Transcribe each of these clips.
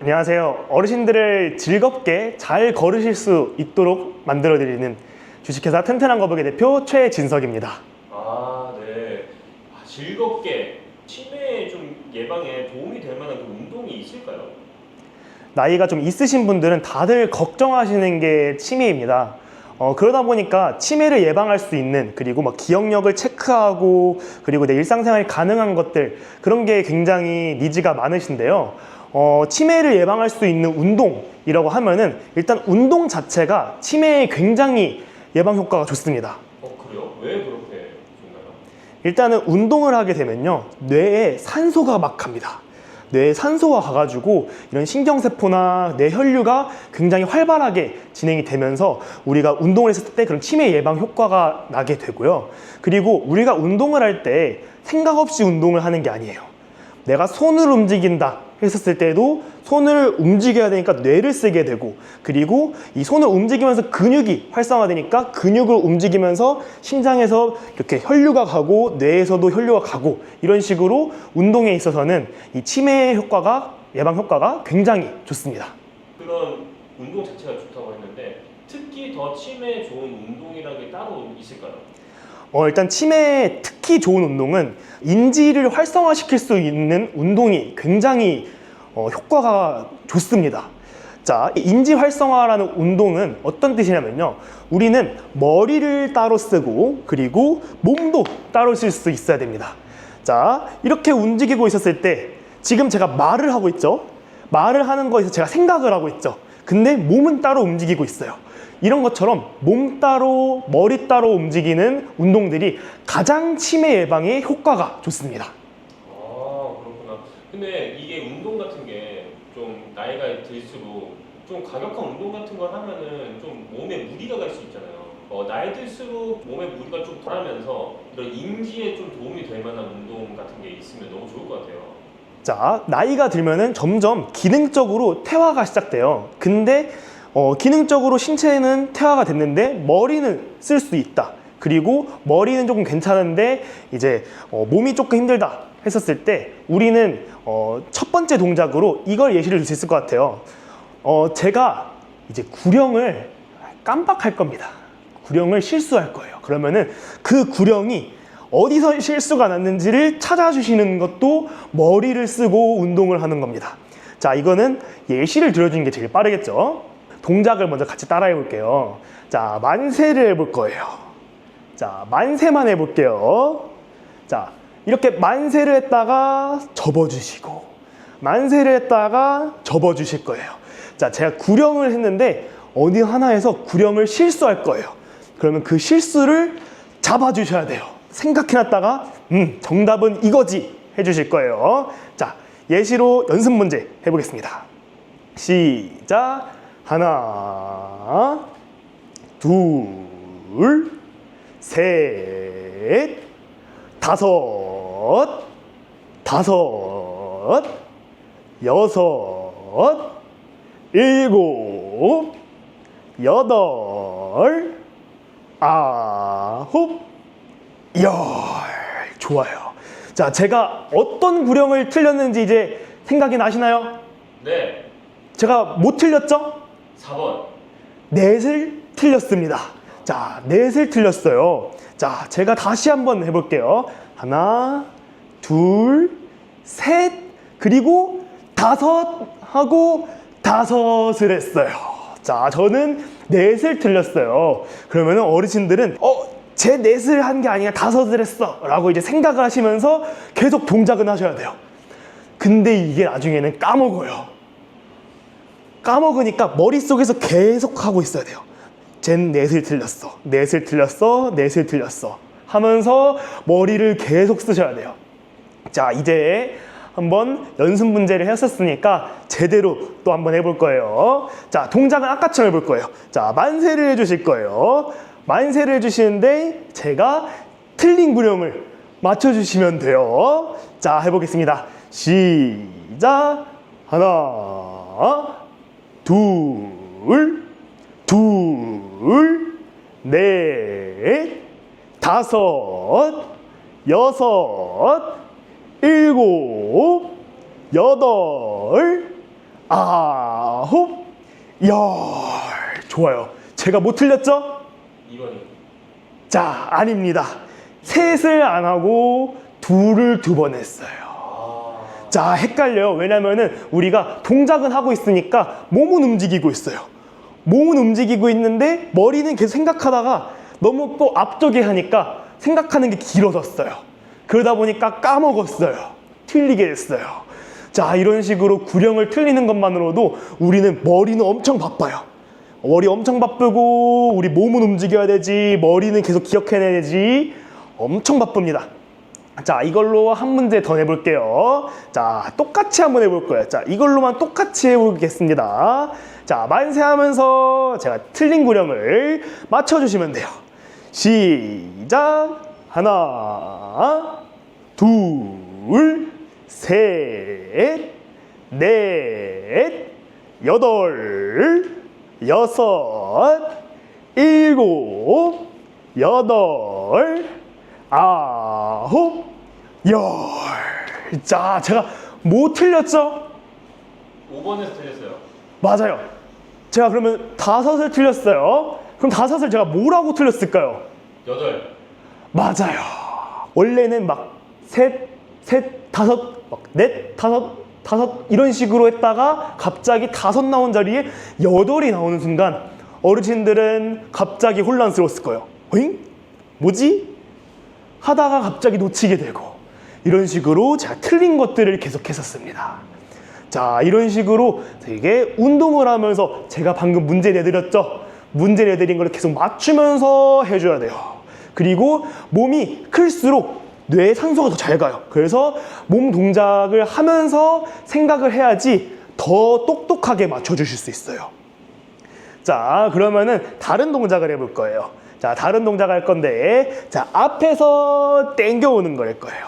안녕하세요. 어르신들을 즐겁게 잘 걸으실 수 있도록 만들어드리는 주식회사 튼튼한 거북이 대표 최진석입니다. 네. 즐겁게 치매 좀 예방에 도움이 될 만한 그 운동이 있을까요? 나이가 좀 있으신 분들은 다들 걱정하시는 게 치매입니다. 그러다 보니까 치매를 예방할 수 있는, 그리고 막 기억력을 체크하고, 그리고 내 일상생활이 가능한 것들, 그런 게 굉장히 니즈가 많으신데요. 치매를 예방할 수 있는 운동이라고 하면은 일단 운동 자체가 치매에 굉장히 예방 효과가 좋습니다. 그래요? 왜 그렇게 좋나요? 일단은 운동을 하게 되면요, 뇌에 산소가 막 갑니다. 뇌에 산소가 가가지고 이런 신경세포나 뇌혈류가 굉장히 활발하게 진행이 되면서 우리가 운동을 했을 때 그런 치매 예방 효과가 나게 되고요. 그리고 우리가 운동을 할 때 생각 없이 운동을 하는 게 아니에요. 내가 손을 움직인다 했었을 때도 손을 움직여야 되니까 뇌를 쓰게 되고, 그리고 이 손을 움직이면서 근육이 활성화되니까 근육을 움직이면서 심장에서 이렇게 혈류가 가고 뇌에서도 혈류가 가고, 이런 식으로 운동에 있어서는 이 치매 효과가, 예방 효과가 굉장히 좋습니다. 그런 운동 자체가 좋다고 했는데 특히 더 치매에 좋은 운동이라는 게 따로 있을까요? 일단 치매에 특히 좋은 운동은 인지를 활성화시킬 수 있는 운동이 굉장히 효과가 좋습니다. 자, 인지 활성화라는 운동은 어떤 뜻이냐면요, 우리는 머리를 따로 쓰고 그리고 몸도 따로 쓸 수 있어야 됩니다. 자, 이렇게 움직이고 있었을 때 지금 제가 말을 하고 있죠. 말을 하는 거에서 제가 생각을 하고 있죠. 근데 몸은 따로 움직이고 있어요. 이런 것처럼 몸 따로 머리 따로 움직이는 운동들이 가장 치매 예방에 효과가 좋습니다. 그렇구나. 근데 이게 운동 같은 게 좀 나이가 들수록 좀 과격한 운동 같은 걸 하면은 좀 몸에 무리가 갈 수 있잖아요. 나이 들수록 몸에 무리가 좀 덜하면서 이런 인지에 좀 도움이 될 만한 운동 같은 게 있으면 너무 좋을 것 같아요. 자, 나이가 들면은 점점 기능적으로 퇴화가 시작돼요. 근데 기능적으로 신체는 퇴화가 됐는데 머리는 쓸 수 있다. 그리고 머리는 조금 괜찮은데 이제 몸이 조금 힘들다 했었을 때 우리는 첫 번째 동작으로 이걸 예시를 들 수 있을 것 같아요. 제가 이제 구령을 깜빡할 겁니다. 구령을 실수할 거예요. 그러면은 그 구령이 어디서 실수가 났는지를 찾아주시는 것도 머리를 쓰고 운동을 하는 겁니다. 자, 이거는 예시를 들어주는 게 제일 빠르겠죠. 동작을 먼저 같이 따라해 볼게요. 자, 만세를 해볼 거예요. 자, 만세만 해볼게요. 자, 이렇게 만세를 했다가 접어주시고, 만세를 했다가 접어주실 거예요. 자, 제가 구령을 했는데 어디 하나에서 구령을 실수할 거예요. 그러면 그 실수를 잡아주셔야 돼요. 생각해놨다가 정답은 이거지 해주실 거예요. 자, 예시로 연습 문제 해보겠습니다. 시작. 하나, 둘, 셋, 다섯, 여섯, 일곱, 여덟, 아홉, 열. 좋아요. 자, 제가 어떤 구령을 틀렸는지 이제 생각이 나시나요? 네. 제가 뭐 틀렸죠? 4번. 넷을 틀렸습니다. 자, 넷을 틀렸어요. 자, 제가 다시 한번 해볼게요. 하나, 둘, 셋, 그리고 다섯 하고 다섯을 했어요. 자, 저는 넷을 틀렸어요. 그러면 어르신들은 제 넷을 한 게 아니라 다섯을 했어 라고 이제 생각을 하시면서 계속 동작은 하셔야 돼요. 근데 이게 나중에는 까먹어요. 까먹으니까 머릿속에서 계속 하고 있어야 돼요. 쟨 넷을 틀렸어, 넷을 틀렸어, 넷을 틀렸어 하면서 머리를 계속 쓰셔야 돼요. 자, 이제 한번 연습 문제를 했었으니까 제대로 또 한번 해볼 거예요. 자, 동작은 아까처럼 해볼 거예요. 자, 만세를 해주실 거예요. 만세를 해주시는데 제가 틀린 구령을 맞춰주시면 돼요. 자, 해보겠습니다. 시작. 하나, 둘, 넷, 다섯, 여섯, 일곱, 여덟, 아홉, 야, 좋아요. 제가 못 틀렸죠? 2번이. 자, 아닙니다. 셋을 안 하고 둘을 두 번 했어요. 자, 헷갈려요. 왜냐면은 우리가 동작은 하고 있으니까 몸은 움직이고 있어요. 몸은 움직이고 있는데 머리는 계속 생각하다가 너무 또 앞쪽에 하니까 생각하는 게 길어졌어요. 그러다 보니까 까먹었어요. 틀리게 됐어요. 자, 이런 식으로 구령을 틀리는 것만으로도 우리는 머리는 엄청 바빠요. 머리 엄청 바쁘고 우리 몸은 움직여야 되지, 머리는 계속 기억해내야 되지. 엄청 바쁩니다. 자, 이걸로 한 문제 더 내볼게요. 자, 똑같이 한번 해볼 거예요. 자, 이걸로만 똑같이 해보겠습니다. 자, 만세하면서 제가 틀린 구령을 맞춰주시면 돼요. 시작. 하나, 둘, 셋, 넷, 여덟, 여섯, 일곱, 여덟, 아홉, 열. 자, 제가 뭐 틀렸죠? 5번에서 틀렸어요. 맞아요. 제가 그러면 다섯을 틀렸어요. 그럼 다섯을 제가 뭐라고 틀렸을까요? 8. 맞아요. 원래는 막 셋, 다섯, 막 넷, 다섯 이런 식으로 했다가 갑자기 다섯 나온 자리에 여덟이 나오는 순간 어르신들은 갑자기 혼란스러웠을 거예요. 어잉? 뭐지? 하다가 갑자기 놓치게 되고 이런 식으로 제가 틀린 것들을 계속 했었습니다. 자, 이런 식으로 되게 운동을 하면서 제가 방금 문제 내드렸죠? 문제 내드린 걸 계속 맞추면서 해줘야 돼요. 그리고 몸이 클수록 뇌에 산소가 더 잘 가요. 그래서 몸 동작을 하면서 생각을 해야지 더 똑똑하게 맞춰주실 수 있어요. 자, 그러면은 다른 동작을 해볼 거예요. 자, 다른 동작 할 건데, 자, 앞에서 당겨오는 걸 할 거예요.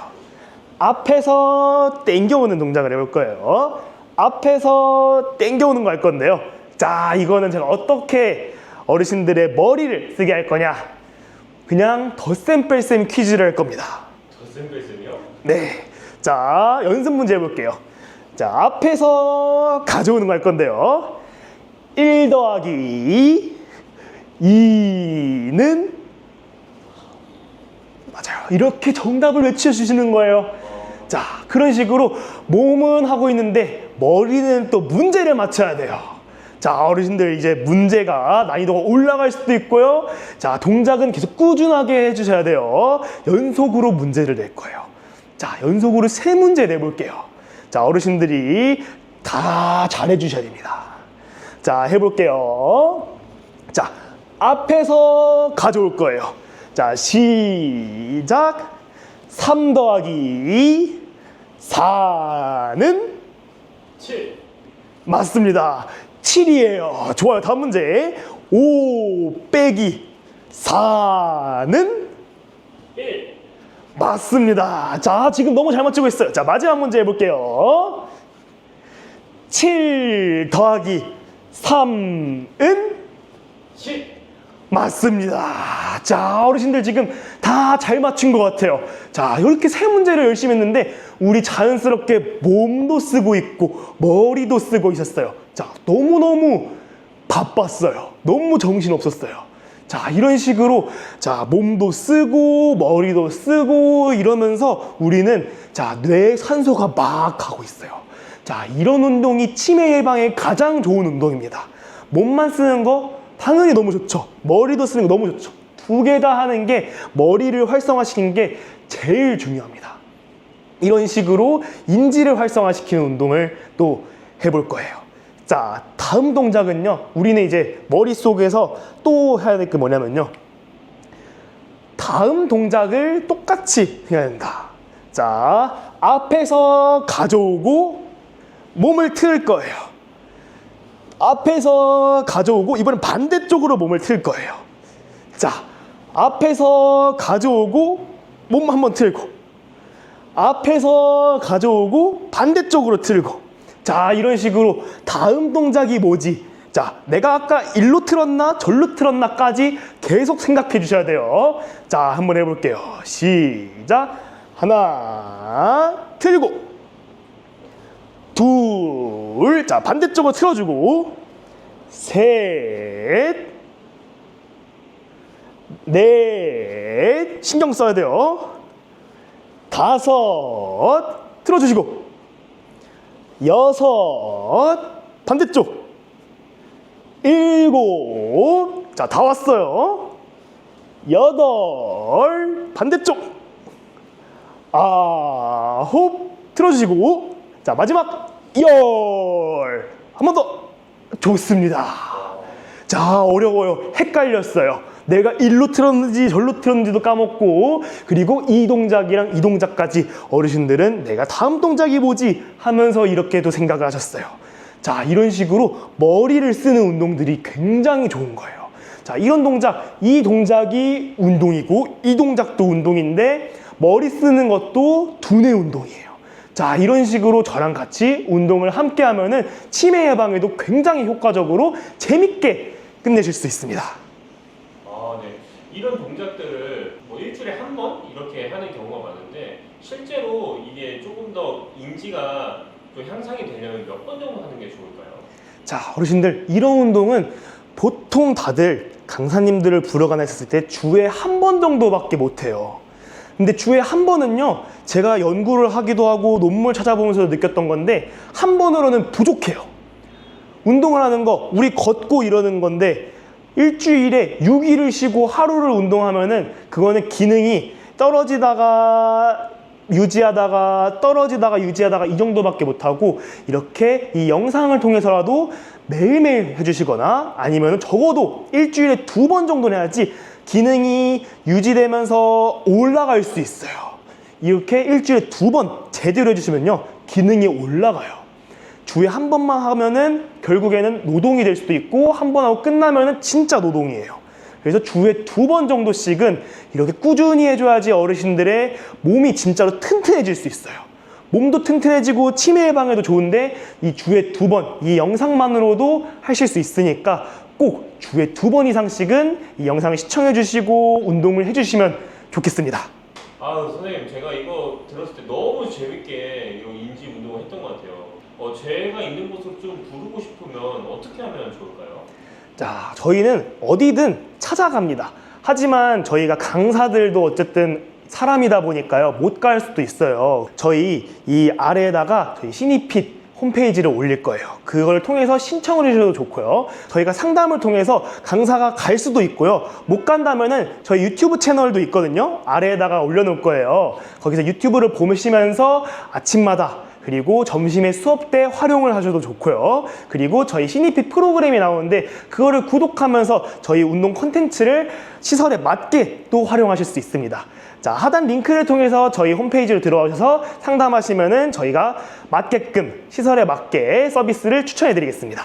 앞에서 당겨오는 동작을 해볼 거예요. 앞에서 당겨오는 거 할 건데요. 자, 이거는 제가 어떻게 어르신들의 머리를 쓰게 할 거냐? 그냥 덧셈 뺄셈 퀴즈를 할 겁니다. 덧셈 뺄셈이요? 네. 자, 연습 문제 해볼게요. 자, 앞에서 가져오는 거 할 건데요. 1 더하기 2는 맞아요. 이렇게 정답을 외쳐주시는 거예요. 자, 그런 식으로 몸은 하고 있는데 머리는 또 문제를 맞춰야 돼요. 자, 어르신들 이제 문제가 난이도가 올라갈 수도 있고요. 자, 동작은 계속 꾸준하게 해주셔야 돼요. 연속으로 문제를 낼 거예요. 자, 연속으로 3문제 내볼게요. 자, 어르신들이 다 잘해주셔야 됩니다. 자, 해볼게요. 자, 앞에서 가져올 거예요. 자, 시작. 3 더하기 4는 7. 맞습니다. 7이에요. 좋아요. 다음 문제. 5 빼기 4는 1. 맞습니다. 자, 지금 너무 잘 맞추고 있어요. 자, 마지막 문제 해볼게요. 7 더하기 3은 10. 맞습니다. 자, 어르신들 지금 다 잘 맞춘 것 같아요. 자, 이렇게 3문제를 열심히 했는데 우리 자연스럽게 몸도 쓰고 있고 머리도 쓰고 있었어요. 자, 너무너무 바빴어요. 너무 정신없었어요. 자, 이런 식으로 자, 몸도 쓰고 머리도 쓰고 이러면서 우리는 자, 뇌에 산소가 막 가고 있어요. 자, 이런 운동이 치매 예방에 가장 좋은 운동입니다. 몸만 쓰는 거 당연히 너무 좋죠. 머리도 쓰는 거 너무 좋죠. 두 개 다 하는 게 머리를 활성화시키는 게 제일 중요합니다. 이런 식으로 인지를 활성화시키는 운동을 또 해볼 거예요. 자, 다음 동작은요. 우리는 이제 머릿속에서 또 해야 될 게 뭐냐면요. 다음 동작을 똑같이 해야 된다. 자, 앞에서 가져오고 몸을 틀 거예요. 앞에서 가져오고 이번엔 반대쪽으로 몸을 틀 거예요. 자, 앞에서 가져오고 몸 한번 틀고 앞에서 가져오고 반대쪽으로 틀고 자, 이런 식으로 다음 동작이 뭐지? 자, 내가 아까 일로 틀었나 절로 틀었나까지 계속 생각해 주셔야 돼요. 자, 한번 해볼게요. 시작. 하나 틀고 둘, 자, 반대쪽으로 틀어주고 셋, 넷, 신경 써야 돼요. 다섯, 틀어주시고. 여섯, 반대쪽. 일곱, 자, 다 왔어요. 여덟, 반대쪽. 아홉, 틀어주시고. 자, 마지막 열. 한 번 더. 좋습니다. 자, 어려워요. 헷갈렸어요. 내가 일로 틀었는지 절로 틀었는지도 까먹고, 그리고 이 동작이랑 이 동작까지 어르신들은 내가 다음 동작이 뭐지 하면서 이렇게도 생각을 하셨어요. 자, 이런 식으로 머리를 쓰는 운동들이 굉장히 좋은 거예요. 자, 이런 동작, 이 동작이 운동이고 이 동작도 운동인데 머리 쓰는 것도 두뇌 운동이에요. 자, 이런 식으로 저랑 같이 운동을 함께 하면은 치매 예방에도 굉장히 효과적으로 재밌게 끝내실 수 있습니다. 아, 네. 이런 동작들을 뭐 일주일에 한 번 이렇게 하는 경우가 많은데 실제로 이게 조금 더 인지가 좀 향상이 되려면 몇 번 정도 하는 게 좋을까요? 자, 어르신들, 이런 운동은 보통 다들 강사님들을 부러가나 했을 때 주에 한 번 정도밖에 못해요. 근데 주에 한 번은요, 제가 연구를 하기도 하고 논문 찾아보면서 느꼈던 건데 한 번으로는 부족해요. 운동을 하는 거, 우리 걷고 이러는 건데 일주일에 6일을 쉬고 하루를 운동하면은 그거는 기능이 떨어지다가 유지하다가 떨어지다가 유지하다가 이 정도밖에 못하고, 이렇게 이 영상을 통해서라도 매일매일 해주시거나 아니면 적어도 일주일에 2번 정도는 해야지 기능이 유지되면서 올라갈 수 있어요. 이렇게 일주일에 2번 제대로 해주시면요, 기능이 올라가요. 주에 한 번만 하면은 결국에는 노동이 될 수도 있고, 한 번 하고 끝나면은 진짜 노동이에요. 그래서 주에 2번 정도씩은 이렇게 꾸준히 해줘야지 어르신들의 몸이 진짜로 튼튼해질 수 있어요. 몸도 튼튼해지고 치매 예방에도 좋은데 이 주에 2번, 이 영상만으로도 하실 수 있으니까 꼭 주에 2번 이상씩은 이 영상을 시청해 주시고 운동을 해주시면 좋겠습니다. 아, 선생님, 제가 이거 들었을 때 너무 재밌게 이런 인지 운동을 했던 것 같아요. 제가 있는 곳으로 좀 부르고 싶으면 어떻게 하면 좋을까요? 자, 저희는 어디든 찾아갑니다. 하지만 저희가 강사들도 어쨌든 사람이다 보니까요, 못 갈 수도 있어요. 저희 이 아래에다가 저희 시니핏 홈페이지를 올릴 거예요. 그걸 통해서 신청을 해주셔도 좋고요. 저희가 상담을 통해서 강사가 갈 수도 있고요. 못 간다면은 저희 유튜브 채널도 있거든요. 아래에다가 올려놓을 거예요. 거기서 유튜브를 보시면서 아침마다 그리고 점심에 수업 때 활용을 하셔도 좋고요. 그리고 저희 시니핏 프로그램이 나오는데 그거를 구독하면서 저희 운동 콘텐츠를 시설에 맞게 또 활용하실 수 있습니다. 자, 하단 링크를 통해서 저희 홈페이지로 들어오셔서 상담하시면은 저희가 맞게끔 시설에 맞게 서비스를 추천해 드리겠습니다.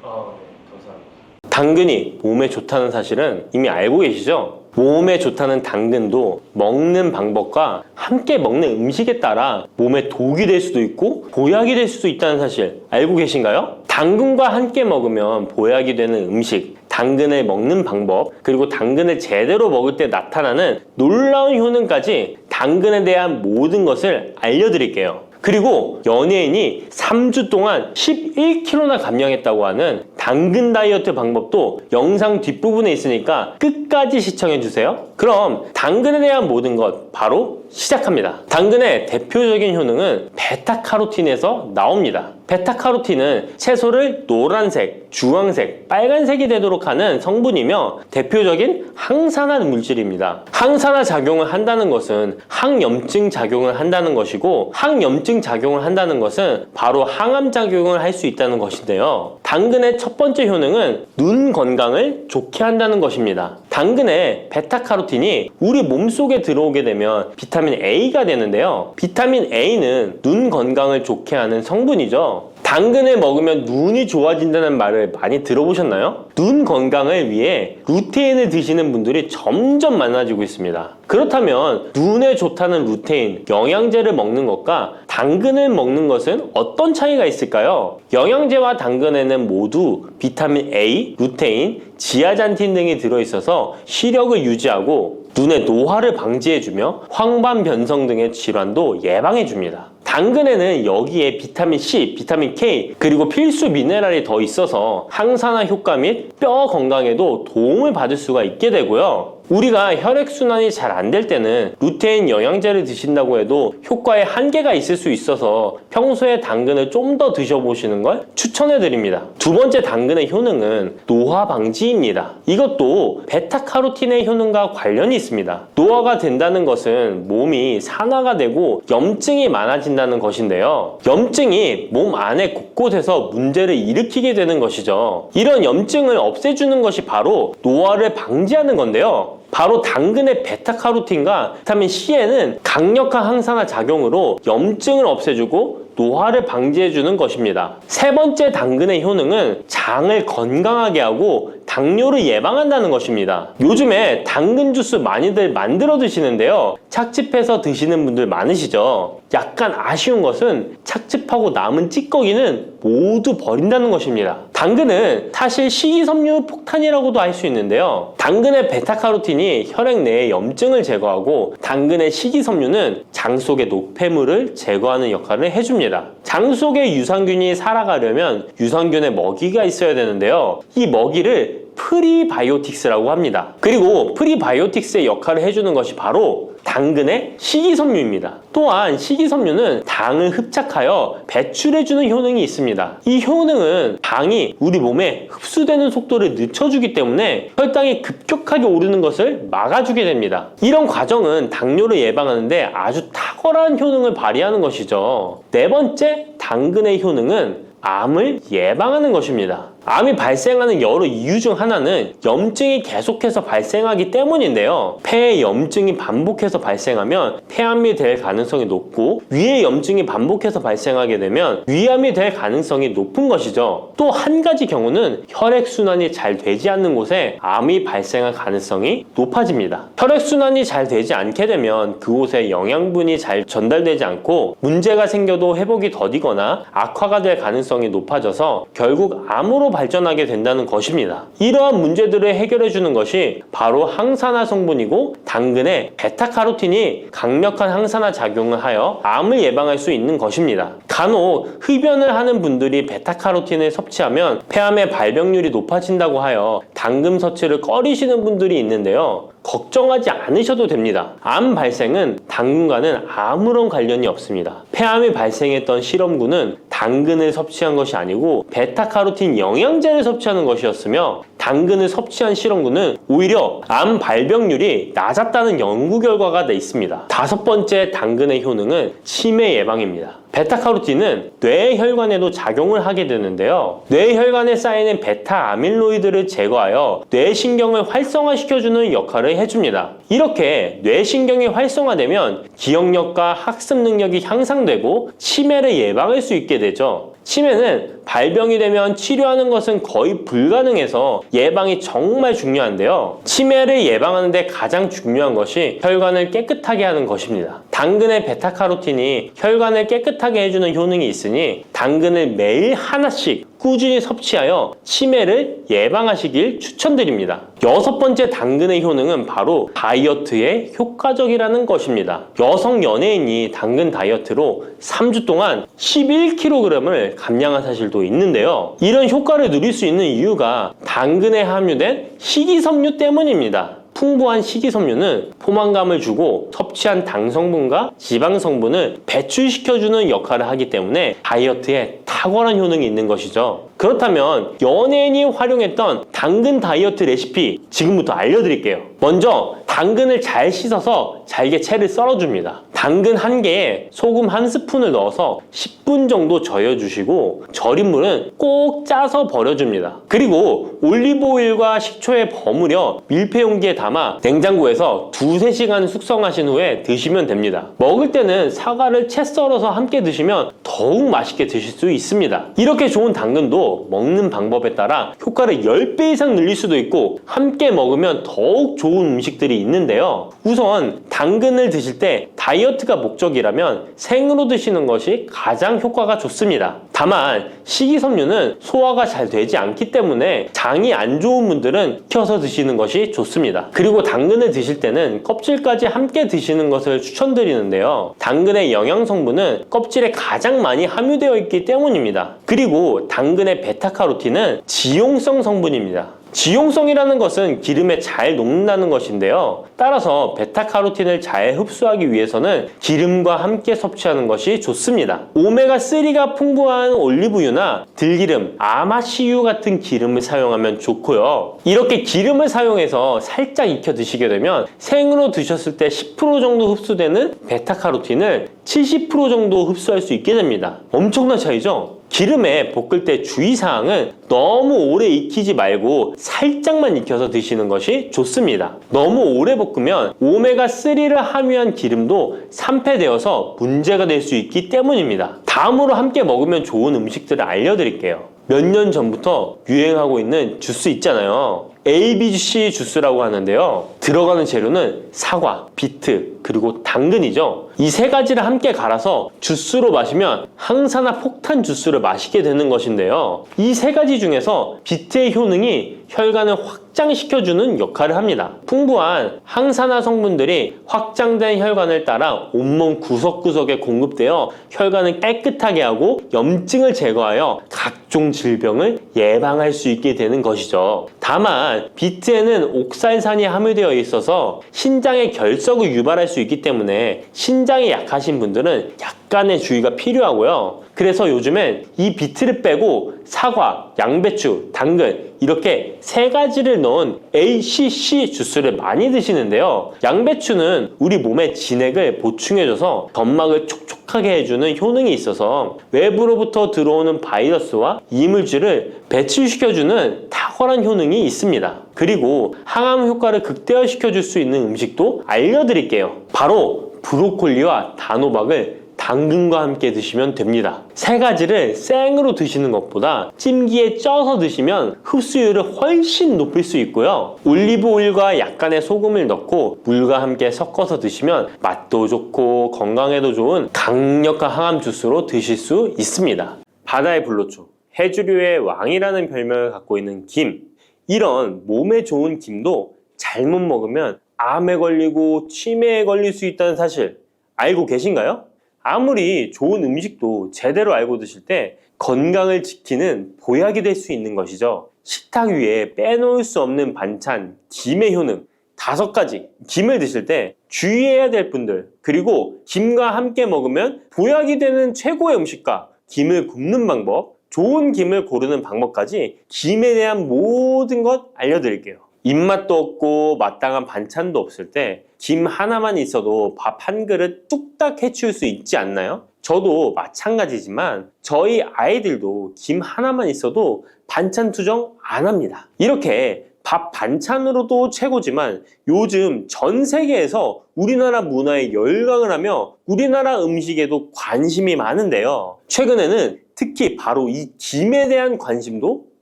네, 감사합니다. 당근이 몸에 좋다는 사실은 이미 알고 계시죠? 몸에 좋다는 당근도 먹는 방법과 함께 먹는 음식에 따라 몸에 독이 될 수도 있고 보약이 될 수도 있다는 사실 알고 계신가요? 당근과 함께 먹으면 보약이 되는 음식, 당근을 먹는 방법, 그리고 당근을 제대로 먹을 때 나타나는 놀라운 효능까지 당근에 대한 모든 것을 알려드릴게요. 그리고 연예인이 3주 동안 11kg나 감량했다고 하는 당근 다이어트 방법도 영상 뒷부분에 있으니까 끝까지 시청해주세요. 그럼 당근에 대한 모든 것 바로 시작합니다. 당근의 대표적인 효능은 베타카로틴에서 나옵니다. 베타카로틴은 채소를 노란색, 주황색, 빨간색이 되도록 하는 성분이며 대표적인 항산화 물질입니다. 항산화 작용을 한다는 것은 항염증 작용을 한다는 것이고, 항염증 작용을 한다는 것은 바로 항암 작용을 할 수 있다는 것인데요. 당근의 첫 번째 효능은 눈 건강을 좋게 한다는 것입니다. 당근의 베타카로틴이 우리 몸속에 들어오게 되면 비타민 A가 되는데요. 비타민 A는 눈 건강을 좋게 하는 성분이죠. 당근을 먹으면 눈이 좋아진다는 말을 많이 들어보셨나요? 눈 건강을 위해 루테인을 드시는 분들이 점점 많아지고 있습니다. 그렇다면 눈에 좋다는 루테인, 영양제를 먹는 것과 당근을 먹는 것은 어떤 차이가 있을까요? 영양제와 당근에는 모두 비타민 A, 루테인, 지아잔틴 등이 들어있어서 시력을 유지하고 눈의 노화를 방지해주며 황반 변성 등의 질환도 예방해줍니다. 당근에는 여기에 비타민 C, 비타민 K, 그리고 필수 미네랄이 더 있어서 항산화 효과 및 뼈 건강에도 도움을 받을 수가 있게 되고요. 우리가 혈액순환이 잘 안 될 때는 루테인 영양제를 드신다고 해도 효과에 한계가 있을 수 있어서 평소에 당근을 좀 더 드셔보시는 걸 추천해드립니다. 두 번째 당근의 효능은 노화 방지입니다. 이것도 베타카로틴의 효능과 관련이 있습니다. 노화가 된다는 것은 몸이 산화가 되고 염증이 많아진다는 것인데요. 염증이 몸 안에 곳곳에서 문제를 일으키게 되는 것이죠. 이런 염증을 없애주는 것이 바로 노화를 방지하는 건데요. 바로 당근의 베타카로틴과 비타민 C에는 강력한 항산화 작용으로 염증을 없애주고 노화를 방지해주는 것입니다. 세 번째 당근의 효능은 장을 건강하게 하고 당뇨를 예방한다는 것입니다. 요즘에 당근 주스 많이들 만들어 드시는데요. 착즙해서 드시는 분들 많으시죠? 약간 아쉬운 것은 착즙하고 남은 찌꺼기는 모두 버린다는 것입니다. 당근은 사실 식이섬유 폭탄이라고도 할 수 있는데요. 당근의 베타카로틴이 혈액 내의 염증을 제거하고 당근의 식이섬유는 장 속의 노폐물을 제거하는 역할을 해줍니다. 장 속의 유산균이 살아가려면 유산균의 먹이가 있어야 되는데요. 이 먹이를 프리바이오틱스라고 합니다. 그리고 프리바이오틱스의 역할을 해주는 것이 바로 당근의 식이섬유입니다. 또한 식이섬유는 당을 흡착하여 배출해주는 효능이 있습니다. 이 효능은 당이 우리 몸에 흡수되는 속도를 늦춰주기 때문에 혈당이 급격하게 오르는 것을 막아주게 됩니다. 이런 과정은 당뇨를 예방하는데 아주 탁월한 효능을 발휘하는 것이죠. 네 번째 당근의 효능은 암을 예방하는 것입니다. 암이 발생하는 여러 이유 중 하나는 염증이 계속해서 발생하기 때문인데요. 폐에 염증이 반복해서 발생하면 폐암이 될 가능성이 높고 위에 염증이 반복해서 발생하게 되면 위암이 될 가능성이 높은 것이죠. 또 한 가지 경우는 혈액순환이 잘 되지 않는 곳에 암이 발생할 가능성이 높아집니다. 혈액순환이 잘 되지 않게 되면 그곳에 영양분이 잘 전달되지 않고 문제가 생겨도 회복이 더디거나 악화가 될 가능성이 높아져서 결국 암으로 발전하게 된다는 것입니다. 이러한 문제들을 해결해 주는 것이 바로 항산화 성분이고 당근의 베타카로틴이 강력한 항산화 작용을 하여 암을 예방할 수 있는 것입니다. 간혹 흡연을 하는 분들이 베타카로틴을 섭취하면 폐암의 발병률이 높아진다고 하여 당근 섭취를 꺼리시는 분들이 있는데요. 걱정하지 않으셔도 됩니다. 암 발생은 당근과는 아무런 관련이 없습니다. 폐암이 발생했던 실험군은 당근을 섭취한 것이 아니고 베타카로틴 영양제를 섭취하는 것이었으며 당근을 섭취한 실험군은 오히려 암 발병률이 낮았다는 연구 결과가 있습니다. 다섯 번째 당근의 효능은 치매 예방입니다. 베타카로틴은 뇌혈관에도 작용을 하게 되는데요. 뇌혈관에 쌓이는 베타 아밀로이드를 제거하여 뇌신경을 활성화시켜주는 역할을 해줍니다. 이렇게 뇌신경이 활성화되면 기억력과 학습 능력이 향상되고 치매를 예방할 수 있게 되죠. 치매는 발병이 되면 치료하는 것은 거의 불가능해서 예방이 정말 중요한데요. 치매를 예방하는 데 가장 중요한 것이 혈관을 깨끗하게 하는 것입니다. 당근의 베타카로틴이 혈관을 깨끗하게 해주는 효능이 있으니 당근을 매일 하나씩 꾸준히 섭취하여 치매를 예방하시길 추천드립니다. 여섯 번째 당근의 효능은 바로 다이어트에 효과적이라는 것입니다. 여성 연예인이 당근 다이어트로 3주 동안 11kg을 감량한 사실도 있는데요. 이런 효과를 누릴 수 있는 이유가 당근에 함유된 식이섬유 때문입니다. 풍부한 식이섬유는 포만감을 주고 섭취한 당 성분과 지방 성분을 배출시켜주는 역할을 하기 때문에 다이어트에 탁월한 효능이 있는 것이죠. 그렇다면 연예인이 활용했던 당근 다이어트 레시피 지금부터 알려드릴게요. 먼저 당근을 잘 씻어서 잘게 채를 썰어줍니다. 당근 1개에 소금 1스푼을 넣어서 10분 정도 저어주시고 절인 물은 꼭 짜서 버려줍니다. 그리고 올리브오일과 식초에 버무려 밀폐용기에 담아 냉장고에서 2-3시간 숙성하신 후에 드시면 됩니다. 먹을 때는 사과를 채 썰어서 함께 드시면 더욱 맛있게 드실 수 있습니다. 이렇게 좋은 당근도 먹는 방법에 따라 효과를 10배 이상 늘릴 수도 있고 함께 먹으면 더욱 좋은 음식들이 있는데요. 우선 당근을 드실 때 다이어트 다이어트가 목적이라면 생으로 드시는 것이 가장 효과가 좋습니다. 다만 식이섬유는 소화가 잘 되지 않기 때문에 장이 안 좋은 분들은 익혀서 드시는 것이 좋습니다. 그리고 당근을 드실 때는 껍질까지 함께 드시는 것을 추천드리는데요. 당근의 영양 성분은 껍질에 가장 많이 함유되어 있기 때문입니다. 그리고 당근의 베타카로틴은 지용성 성분입니다. 지용성이라는 것은 기름에 잘 녹는다는 것인데요. 따라서 베타카로틴을 잘 흡수하기 위해서는 기름과 함께 섭취하는 것이 좋습니다. 오메가3가 풍부한 올리브유나 들기름, 아마씨유 같은 기름을 사용하면 좋고요. 이렇게 기름을 사용해서 살짝 익혀 드시게 되면 생으로 드셨을 때 10% 정도 흡수되는 베타카로틴을 70% 정도 흡수할 수 있게 됩니다. 엄청난 차이죠? 기름에 볶을 때 주의사항은 너무 오래 익히지 말고 살짝만 익혀서 드시는 것이 좋습니다. 너무 오래 볶으면 오메가3를 함유한 기름도 산패되어서 문제가 될 수 있기 때문입니다. 다음으로 함께 먹으면 좋은 음식들을 알려드릴게요. 몇 년 전부터 유행하고 있는 주스 있잖아요. ABC 주스라고 하는데요. 들어가는 재료는 사과, 비트, 그리고 당근이죠. 이 세 가지를 함께 갈아서 주스로 마시면 항산화 폭탄 주스를 마시게 되는 것인데요. 이 세 가지 중에서 비트의 효능이 혈관을 확장시켜주는 역할을 합니다. 풍부한 항산화 성분들이 확장된 혈관을 따라 온몸 구석구석에 공급되어 혈관을 깨끗하게 하고 염증을 제거하여 각종 질병을 예방할 수 있게 되는 것이죠. 다만 비트에는 옥살산이 함유되어 있어서 신장의 결석을 유발할 수 있기 때문에 신장이 약하신 분들은 약간의 주의가 필요하고요. 그래서 요즘엔 이 비트를 빼고 사과, 양배추, 당근 이렇게 세 가지를 넣은 ACC 주스를 많이 드시는데요. 양배추는 우리 몸의 진액을 보충해줘서 점막을 촉촉하게 해주는 효능이 있어서 외부로부터 들어오는 바이러스와 이물질을 배출시켜주는 탁월한 효능이 있습니다. 그리고 항암 효과를 극대화시켜줄 수 있는 음식도 알려드릴게요. 바로 브로콜리와 단호박을 당근과 함께 드시면 됩니다. 세 가지를 생으로 드시는 것보다 찜기에 쪄서 드시면 흡수율을 훨씬 높일 수 있고요. 올리브 오일과 약간의 소금을 넣고 물과 함께 섞어서 드시면 맛도 좋고 건강에도 좋은 강력한 항암 주스로 드실 수 있습니다. 바다의 불로초, 해조류의 왕이라는 별명을 갖고 있는 김. 이런 몸에 좋은 김도 잘못 먹으면 암에 걸리고 치매에 걸릴 수 있다는 사실 알고 계신가요? 아무리 좋은 음식도 제대로 알고 드실 때 건강을 지키는 보약이 될 수 있는 것이죠. 식탁 위에 빼놓을 수 없는 반찬, 김의 효능 5가지. 김을 드실 때 주의해야 될 분들, 그리고 김과 함께 먹으면 보약이 되는 최고의 음식과 김을 굽는 방법, 좋은 김을 고르는 방법까지 김에 대한 모든 것 알려드릴게요. 입맛도 없고 마땅한 반찬도 없을 때 김 하나만 있어도 밥 한 그릇 뚝딱 해치울 수 있지 않나요? 저도 마찬가지지만 저희 아이들도 김 하나만 있어도 반찬 투정 안 합니다. 이렇게 밥 반찬으로도 최고지만 요즘 전 세계에서 우리나라 문화에 열광을 하며 우리나라 음식에도 관심이 많은데요. 최근에는 특히 바로 이 김에 대한 관심도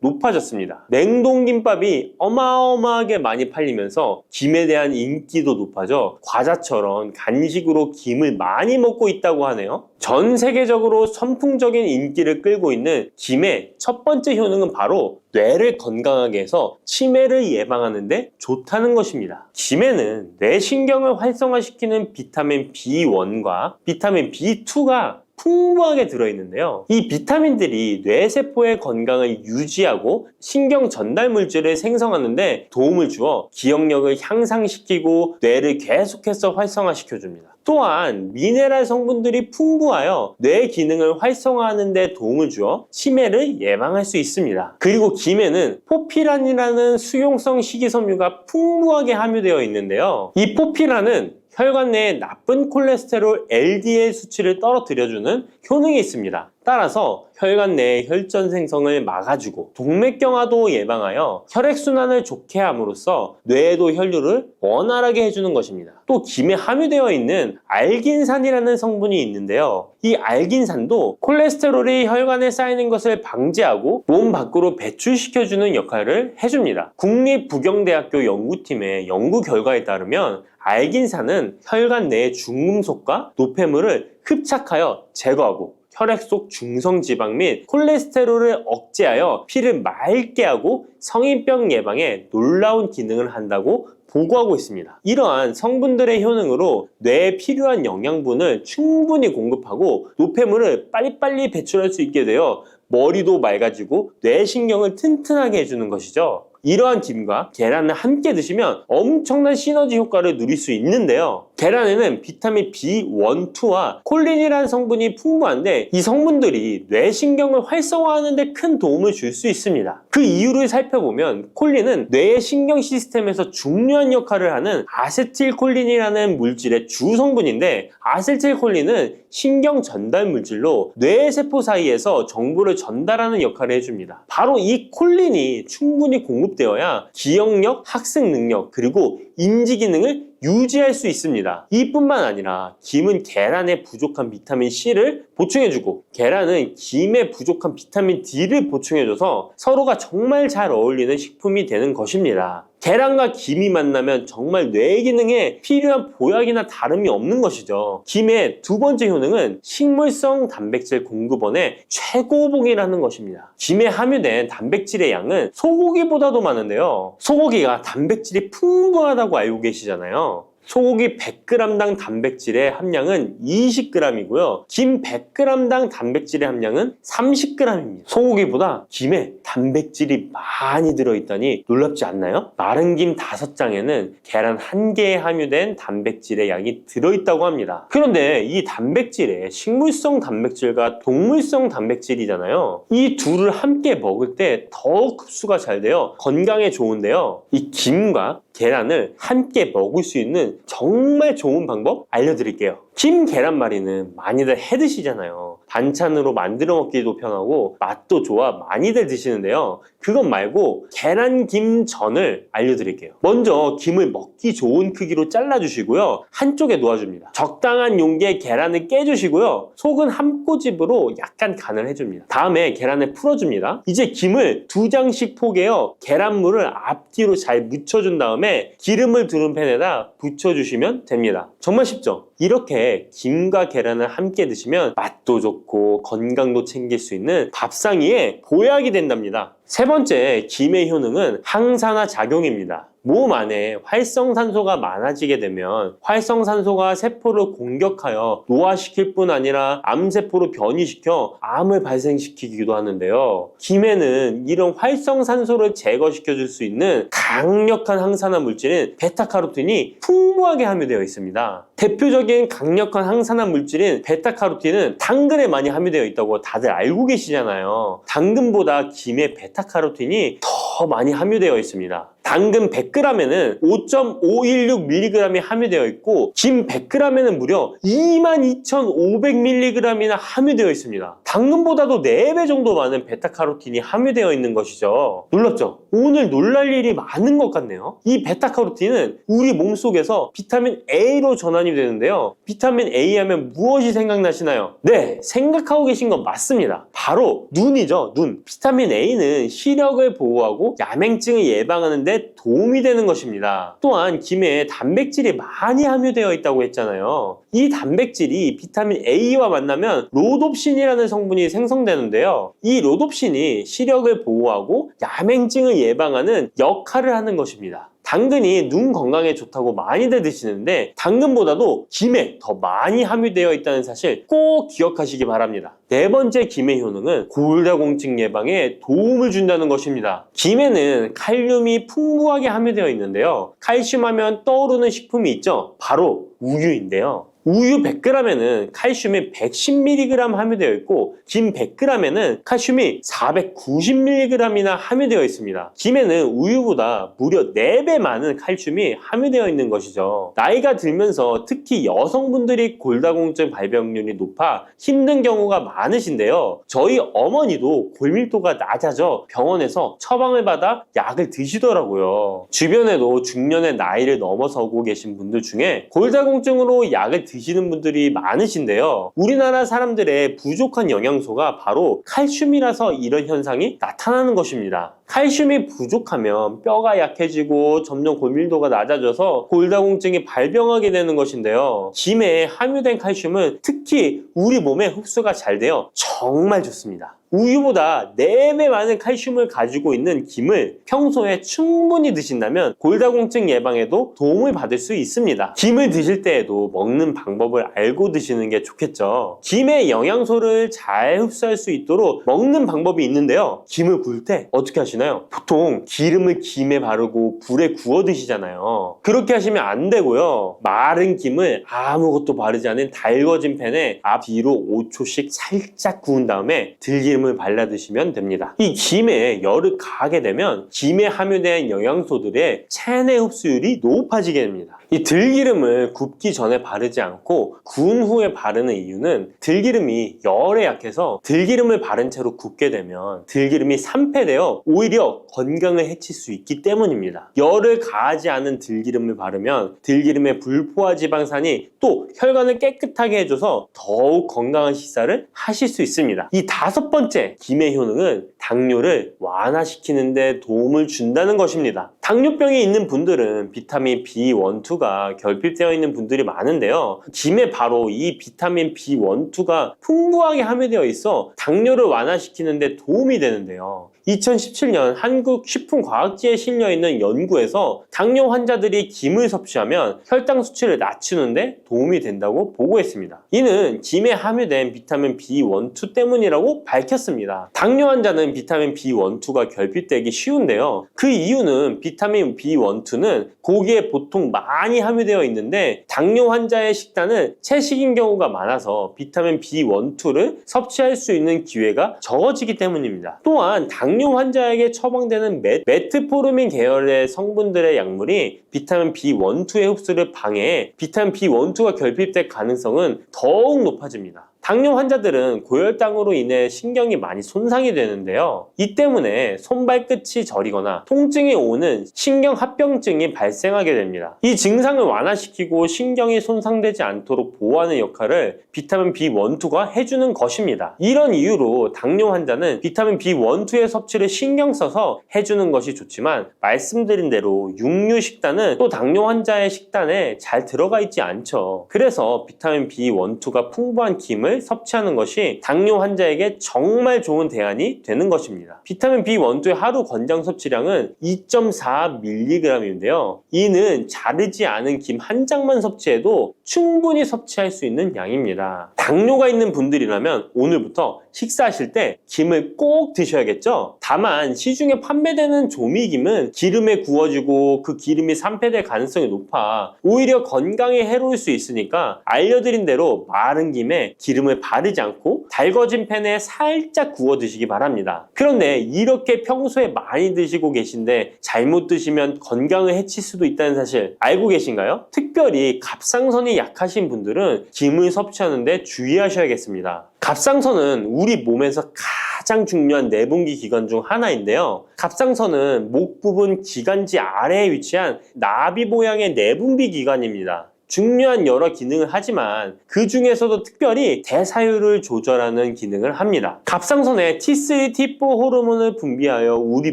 높아졌습니다. 냉동김밥이 어마어마하게 많이 팔리면서 김에 대한 인기도 높아져 과자처럼 간식으로 김을 많이 먹고 있다고 하네요. 전 세계적으로 선풍적인 인기를 끌고 있는 김의 첫 번째 효능은 바로 뇌를 건강하게 해서 치매를 예방하는 데 좋다는 것입니다. 김에는 뇌신경을 활성화시키는 비타민 B1과 비타민 B2가 풍부하게 들어있는데요. 이 비타민들이 뇌세포의 건강을 유지하고 신경 전달 물질을 생성하는 데 도움을 주어 기억력을 향상시키고 뇌를 계속해서 활성화시켜줍니다. 또한 미네랄 성분들이 풍부하여 뇌 기능을 활성화하는 데 도움을 주어 치매를 예방할 수 있습니다. 그리고 김에는 포피란이라는 수용성 식이섬유가 풍부하게 함유되어 있는데요. 이 포피란은 혈관 내에 나쁜 콜레스테롤 LDL 수치를 떨어뜨려주는 효능이 있습니다. 따라서 혈관 내의 혈전 생성을 막아주고 동맥경화도 예방하여 혈액순환을 좋게 함으로써 뇌에도 혈류를 원활하게 해주는 것입니다. 또 김에 함유되어 있는 알긴산이라는 성분이 있는데요. 이 알긴산도 콜레스테롤이 혈관에 쌓이는 것을 방지하고 몸 밖으로 배출시켜주는 역할을 해줍니다. 국립부경대학교 연구팀의 연구 결과에 따르면 알긴산은 혈관 내의 중금속과 노폐물을 흡착하여 제거하고 혈액 속 중성지방 및 콜레스테롤을 억제하여 피를 맑게 하고 성인병 예방에 놀라운 기능을 한다고 보고하고 있습니다. 이러한 성분들의 효능으로 뇌에 필요한 영양분을 충분히 공급하고 노폐물을 빨리빨리 배출할 수 있게 되어 머리도 맑아지고 뇌신경을 튼튼하게 해주는 것이죠. 이러한 김과 계란을 함께 드시면 엄청난 시너지 효과를 누릴 수 있는데요. 계란에는 비타민 B1, 2와 콜린이라는 성분이 풍부한데 이 성분들이 뇌신경을 활성화하는 데 큰 도움을 줄 수 있습니다. 그 이유를 살펴보면 콜린은 뇌의 신경 시스템에서 중요한 역할을 하는 아세틸콜린이라는 물질의 주 성분인데 아세틸콜린은 신경 전달 물질로 뇌 세포 사이에서 정보를 전달하는 역할을 해줍니다. 바로 이 콜린이 충분히 공급되어야 기억력, 학습 능력, 그리고 인지 기능을 유지할 수 있습니다. 이뿐만 아니라 김은 계란에 부족한 비타민 C를 보충해주고 계란은 김에 부족한 비타민 D를 보충해줘서 서로가 정말 잘 어울리는 식품이 되는 것입니다. 계란과 김이 만나면 정말 뇌 기능에 필요한 보약이나 다름이 없는 것이죠. 김의 두 번째 효능은 식물성 단백질 공급원의 최고봉이라는 것입니다. 김에 함유된 단백질의 양은 소고기보다도 많은데요. 소고기가 단백질이 풍부하다고 알고 계시잖아요. 소고기 100g당 단백질의 함량은 20g이고요. 김 100g당 단백질의 함량은 30g입니다. 소고기보다 김에 단백질이 많이 들어있다니 놀랍지 않나요? 마른 김 5장에는 계란 1개에 함유된 단백질의 양이 들어있다고 합니다. 그런데 이 단백질에 식물성 단백질과 동물성 단백질이잖아요. 이 둘을 함께 먹을 때 더욱 흡수가 잘 되어 건강에 좋은데요. 이 김과 계란을 함께 먹을 수 있는 정말 좋은 방법 알려드릴게요. 김 계란말이는 많이들 해 드시잖아요. 반찬으로 만들어 먹기도 편하고 맛도 좋아 많이들 드시는데요. 그것 말고 계란김전을 알려드릴게요. 먼저 김을 먹기 좋은 크기로 잘라주시고요. 한쪽에 놓아줍니다. 적당한 용기에 계란을 깨주시고요. 속은 한 꼬집으로 약간 간을 해줍니다. 다음에 계란을 풀어줍니다. 이제 김을 2장씩 포개어 계란물을 앞뒤로 잘 묻혀준 다음에 기름을 두른 팬에다 부쳐주시면 됩니다. 정말 쉽죠? 이렇게 김과 계란을 함께 드시면 맛도 좋고 건강도 챙길 수 있는 밥상위에 보약이 된답니다. 세 번째, 김의 효능은 항산화 작용입니다. 몸 안에 활성산소가 많아지게 되면 활성산소가 세포를 공격하여 노화시킬 뿐 아니라 암세포로 변이시켜 암을 발생시키기도 하는데요. 김에는 이런 활성산소를 제거시켜 줄 수 있는 강력한 항산화 물질인 베타카로틴이 풍부하게 함유되어 있습니다. 대표적인 강력한 항산화 물질인 베타카로틴은 당근에 많이 함유되어 있다고 다들 알고 계시잖아요. 당근보다 김에 베타카로틴이 더 많이 함유되어 있습니다. 당근 100g에는 5.516mg이 함유되어 있고 김 100g에는 무려 22,500mg이나 함유되어 있습니다. 당근보다도 4배 정도 많은 베타카로틴이 함유되어 있는 것이죠. 놀랍죠? 오늘 놀랄 일이 많은 것 같네요. 이 베타카로틴은 우리 몸속에서 비타민 A로 전환이 되는데요. 비타민 A 하면 무엇이 생각나시나요? 네, 생각하고 계신 건 맞습니다. 바로 눈이죠, 눈. 비타민 A는 시력을 보호하고 야맹증을 예방하는 데 도움이 되는 것입니다. 또한 김에 단백질이 많이 함유되어 있다고 했잖아요. 이 단백질이 비타민 A와 만나면 로놉신이라는 성분이 생성되는데요. 이 로놉신이 시력을 보호하고 야맹증을 예방하는 역할을 하는 것입니다. 당근이 눈 건강에 좋다고 많이들 드시는데 당근보다도 김에 더 많이 함유되어 있다는 사실 꼭 기억하시기 바랍니다. 네 번째 김의 효능은 골다공증 예방에 도움을 준다는 것입니다. 김에는 칼륨이 풍부하게 함유되어 있는데요. 칼슘 하면 떠오르는 식품이 있죠. 바로 우유인데요. 우유 100g에는 칼슘이 110mg 함유되어 있고 김 100g에는 칼슘이 490mg이나 함유되어 있습니다. 김에는 우유보다 무려 4배 많은 칼슘이 함유되어 있는 것이죠. 나이가 들면서 특히 여성분들이 골다공증 발병률이 높아 힘든 경우가 많으신데요. 저희 어머니도 골밀도가 낮아져 병원에서 처방을 받아 약을 드시더라고요. 주변에도 중년의 나이를 넘어서고 계신 분들 중에 골다공증으로 약을 드시는 분들이 많으신데요. 우리나라 사람들의 부족한 영양소가 바로 칼슘이라서 이런 현상이 나타나는 것입니다. 칼슘이 부족하면 뼈가 약해지고 점점 골밀도가 낮아져서 골다공증이 발병하게 되는 것인데요. 김에 함유된 칼슘은 특히 우리 몸에 흡수가 잘 되어 정말 좋습니다. 우유보다 4배 많은 칼슘을 가지고 있는 김을 평소에 충분히 드신다면 골다공증 예방에도 도움을 받을 수 있습니다. 김을 드실 때에도 먹는 방법을 알고 드시는 게 좋겠죠. 김의 영양소를 잘 흡수할 수 있도록 먹는 방법이 있는데요. 김을 구울 때 어떻게 하시나요? 보통 기름을 김에 바르고 불에 구워 드시잖아요. 그렇게 하시면 안 되고요. 마른 김을 아무것도 바르지 않은 달궈진 팬에 앞뒤로 5초씩 살짝 구운 다음에 들기름을 발라 드시면 됩니다. 이 김에 열을 가하게 되면 김에 함유된 영양소들의 체내 흡수율이 높아지게 됩니다. 이 들기름을 굽기 전에 바르지 않고 구운 후에 바르는 이유는 들기름이 열에 약해서 들기름을 바른 채로 굽게 되면 들기름이 산패되어 오히려 건강을 해칠 수 있기 때문입니다. 열을 가하지 않은 들기름을 바르면 들기름의 불포화 지방산이 또 혈관을 깨끗하게 해줘서 더욱 건강한 식사를 하실 수 있습니다. 이 5번째 김의 효능은 당뇨를 완화시키는 데 도움을 준다는 것입니다. 당뇨병이 있는 분들은 비타민 B1, 2가 결핍되어 있는 분들이 많은데요. 김에 바로 이 비타민 B1, 2가 풍부하게 함유되어 있어 당뇨를 완화시키는 데 도움이 되는데요. 2017년 한국식품과학지에 실려있는 연구에서 당뇨 환자들이 김을 섭취하면 혈당 수치를 낮추는데 도움이 된다고 보고했습니다. 이는 김에 함유된 비타민 B1, 2 때문이라고 밝혔습니다. 당뇨 환자는 비타민 B1, 2가 결핍되기 쉬운데요. 그 이유는 비타민 B1, 2는 고기에 보통 많이 함유되어 있는데 당뇨 환자의 식단은 채식인 경우가 많아서 비타민 B1, 2를 섭취할 수 있는 기회가 적어지기 때문입니다. 또한 당뇨 환자에게 처방되는 메트포르민 계열의 성분들의 약물이 비타민 B1, 2의 흡수를 방해해 비타민 B1, 2가 결핍될 가능성은 더욱 높아집니다. 당뇨 환자들은 고혈당으로 인해 신경이 많이 손상이 되는데요. 이 때문에 손발끝이 저리거나 통증이 오는 신경합병증이 발생하게 됩니다. 이 증상을 완화시키고 신경이 손상되지 않도록 보호하는 역할을 비타민 B1, 2가 해주는 것입니다. 이런 이유로 당뇨 환자는 비타민 B1, 2의 섭취를 신경 써서 해주는 것이 좋지만 말씀드린 대로 육류 식단은 또 당뇨 환자의 식단에 잘 들어가 있지 않죠. 그래서 비타민 B1, 2가 풍부한 김을 섭취하는 것이 당뇨 환자에게 정말 좋은 대안이 되는 것입니다. 비타민 B1, 2의 하루 권장 섭취량은 2.4mg인데요. 이는 자르지 않은 김 한 장만 섭취해도 충분히 섭취할 수 있는 양입니다. 당뇨가 있는 분들이라면 오늘부터 식사하실 때 김을 꼭 드셔야겠죠? 다만 시중에 판매되는 조미김은 기름에 구워지고 그 기름이 산패될 가능성이 높아 오히려 건강에 해로울 수 있으니까 알려드린 대로 마른 김에 기름을 바르지 않고 달궈진 팬에 살짝 구워 드시기 바랍니다. 그런데 이렇게 평소에 많이 드시고 계신데 잘못 드시면 건강을 해칠 수도 있다는 사실 알고 계신가요? 특별히 갑상선이 약하신 분들은 김을 섭취하는데 주의하셔야겠습니다. 갑상선은 우리 몸에서 가장 중요한 내분비 기관 중 하나인데요. 갑상선은 목 부분 기관지 아래에 위치한 나비 모양의 내분비 기관입니다. 중요한 여러 기능을 하지만 그 중에서도 특별히 대사율을 조절하는 기능을 합니다. 갑상선에 T3, T4 호르몬을 분비하여 우리